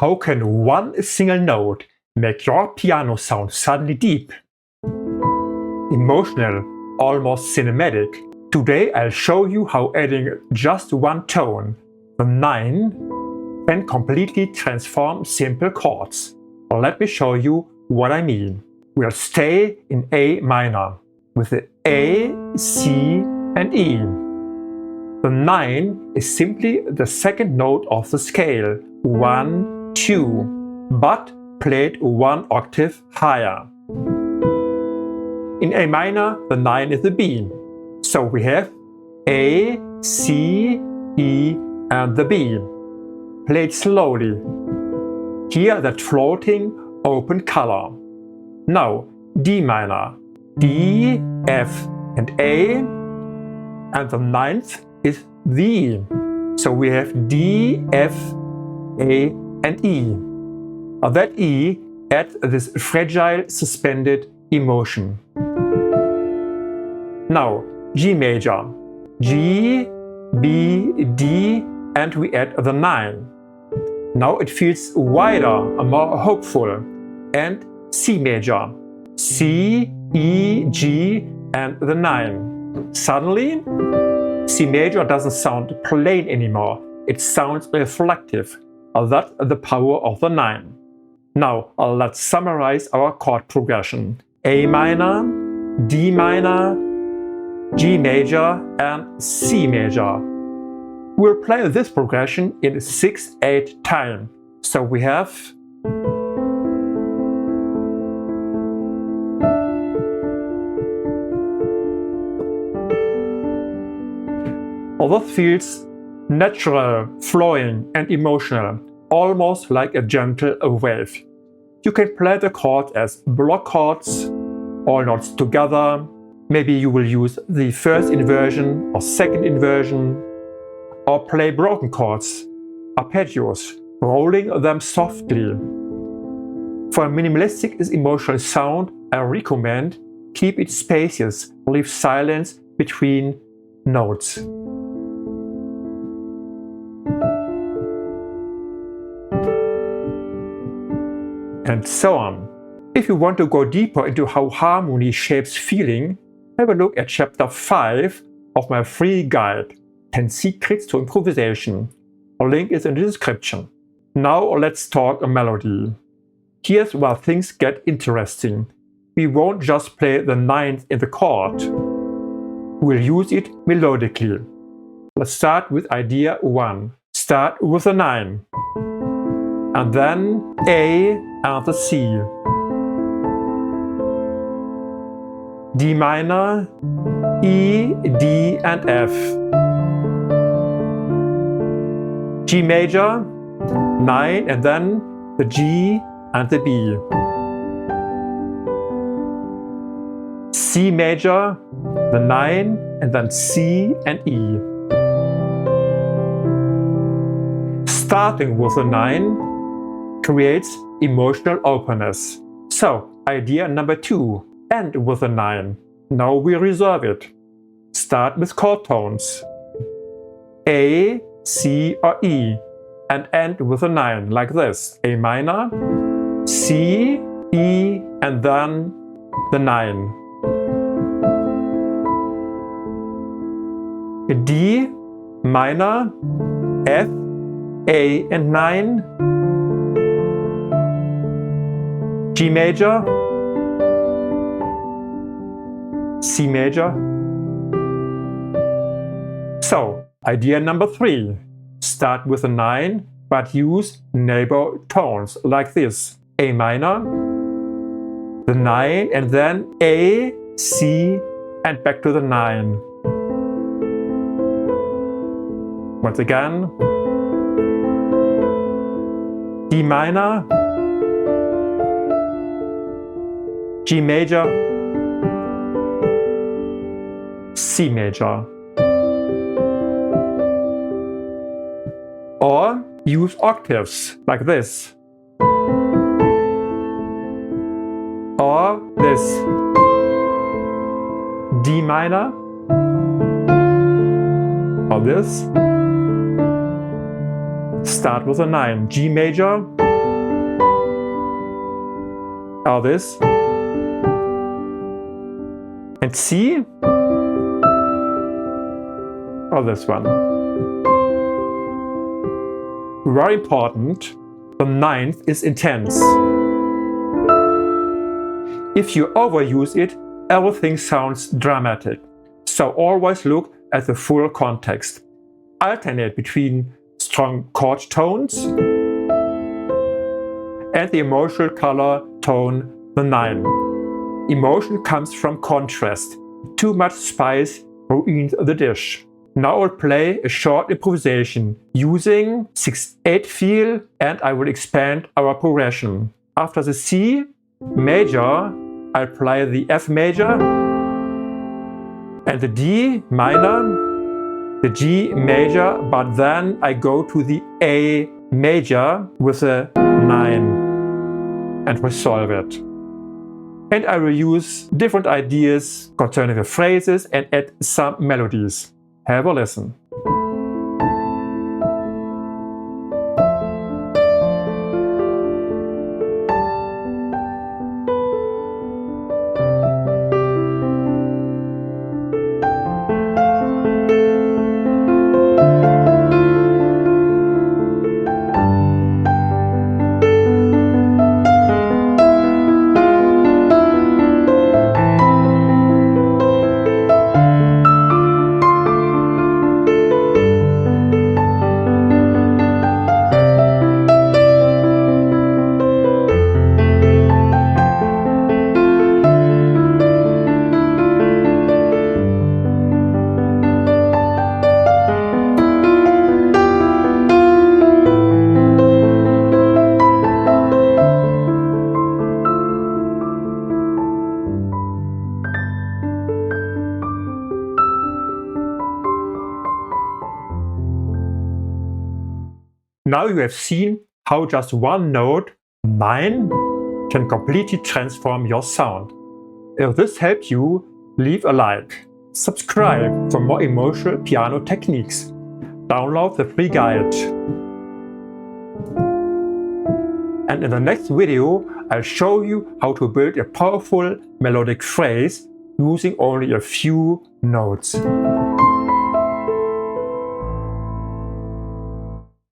How can one single note make your piano sound suddenly deep, emotional, almost cinematic? Today I'll show you how adding just one tone, the 9, can completely transform simple chords. Let me show you what I mean. We'll stay in A minor with the A, C and E. The 9 is simply the second note of the scale, 1, 2, but played one octave higher. In A minor, the 9 is the B. So we have A, C, E and the B. Played slowly. Here that floating open color. Now D minor, D, F and A, and the 9th is the E. So we have D, F, A and E. That E adds this fragile suspended emotion. Now G major, G, B, D and we add the 9. Now it feels wider, more hopeful. And C major, C, E, G and the 9. Suddenly, C major doesn't sound plain anymore. It sounds reflective. That's the power of the 9. Now let's summarize our chord progression. A minor, D minor, G major and C major. We'll play this progression in 6/8 time. So we have that feels natural, flowing and emotional, almost like a gentle wave. You can play the chords as block chords, all notes together. Maybe you will use the first inversion or second inversion, or play broken chords, arpeggios, rolling them softly. For a minimalistic emotional sound, I recommend keep it spacious, leave silence between notes. And so on. If you want to go deeper into how harmony shapes feeling, have a look at chapter 5 of my free guide, 10 Secrets to Improvisation. A link is in the description. Now let's talk a melody. Here's where things get interesting. We won't just play the 9th in the chord. We'll use it melodically. Let's start with idea 1. Start with the 9. And then A and the C. D minor, E, D and F. G major, 9 and then the G and the B. C major, the 9 and then C and E. Starting with the 9 creates emotional openness. So, idea number 2, end with a 9. Now we reserve it. Start with chord tones. A, C or E and end with a 9 like this. A minor, C, E and then the 9. D minor, F, A and 9. G major, C major. So, idea number 3. Start with a 9, but use neighbor tones like this. A minor, the 9 and then A, C and back to the 9. Once again. D minor, G major, C major. Or use octaves like this. Or this. D minor. Or this. Start with a 9. G major, or this, and C, or this one. Very important, the ninth is intense. If you overuse it, everything sounds dramatic. So always look at the full context. Alternate between strong chord tones and the emotional color tone, the 9. Emotion comes from contrast. Too much spice ruins the dish. Now I'll play a short improvisation using 6/8 feel, and I will expand our progression. After the C major, I'll play the F major and the D minor, the G major, but then I go to the A major with a 9 and resolve it. And I will use different ideas concerning the phrases and add some melodies. Have a listen. Now you have seen how just one note, 9, can completely transform your sound. If this helped you, leave a like. Subscribe for more emotional piano techniques. Download the free guide. And in the next video, I'll show you how to build a powerful melodic phrase using only a few notes.